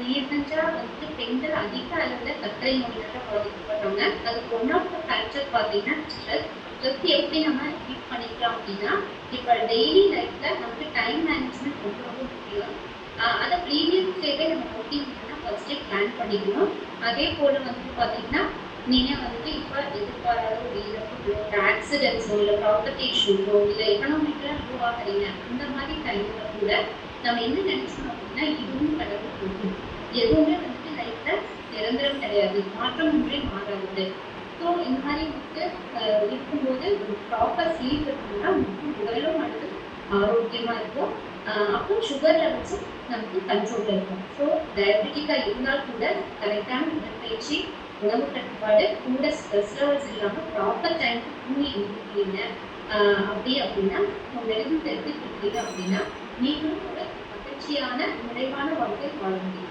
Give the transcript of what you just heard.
ரீசெண்டா வந்துட்டு பெண்கள் அதிக அளவுல சர்க்கரை நோயினால பாதிக்கப்படுறாங்க. அதுக்கு ஒன் ஆஃப் த ஃபேக்டர் பார்த்தீங்கன்னா ஸ்ட்ரெஸ். ஸ்ட்ரெஸ் எப்படி நம்ம ட்ரீட் பண்ணிக்கலாம் அப்படின்னா, இப்போ டெய்லி லைஃப்ல நமக்கு டைம் மேனேஜ்மெண்ட் ரொம்ப ரொம்ப முக்கியம். அதை ப்ரீவியஸ் டேவே நம்ம ஓட்டிங்கன்னா ஃபர்ஸ்டே பிளான் பண்ணிக்கணும். அதே போல வந்துட்டு பார்த்தீங்கன்னா நீங்க வந்துட்டு இப்போ எதிர்பாராத ஒரு இழப்பு, ஒரு ஆக்சிடென்ட்ஸோ இல்லை ப்ராப்பர்ட்டி இஷ்யூஸோ இல்லை எக்கனாமிக்கலாக லோ ஆகிறீங்க, அந்த மாதிரி டைம்ல கூட நம்ம என்ன நினைச்சோம் அப்படின்னா இதுவும் கடவுள் போகும், எதுவுமே வந்துட்டு லைஃப்ல நிரந்தரம் கிடையாது, மாற்றம் ஒன்றே மாறாது. ஸோ இந்த மாதிரி வந்துட்டு இருக்கும்போது ஒரு ப்ராப்பர் ஸ்லீப் இருக்கணும்னா உடலும் அடுத்து ஆரோக்கியமா இருக்கும். அப்புறம் சுகர் லெவல்ஸும் நமக்கு கண்ட்ரோல்ல இருக்கும். ஸோ டயபெட்டிக்காக இருந்தால் கூட கரெக்டான உடற்பயிற்சி, உணவு கட்டுப்பாடு, கூட ஸ்ட்ரெஸ் லெவல்ஸ் இல்லாமல் ப்ராப்பர் டைமுக்கு தூங்கி எழுதிக்கிறீங்க அப்படின்னா உங்களிடம் தெரிஞ்சுக்கிட்டீங்க அப்படின்னா நீங்களும் ஒரு மகிழ்ச்சியான நிறைவான வாழ்க்கை வாழ முடியும்.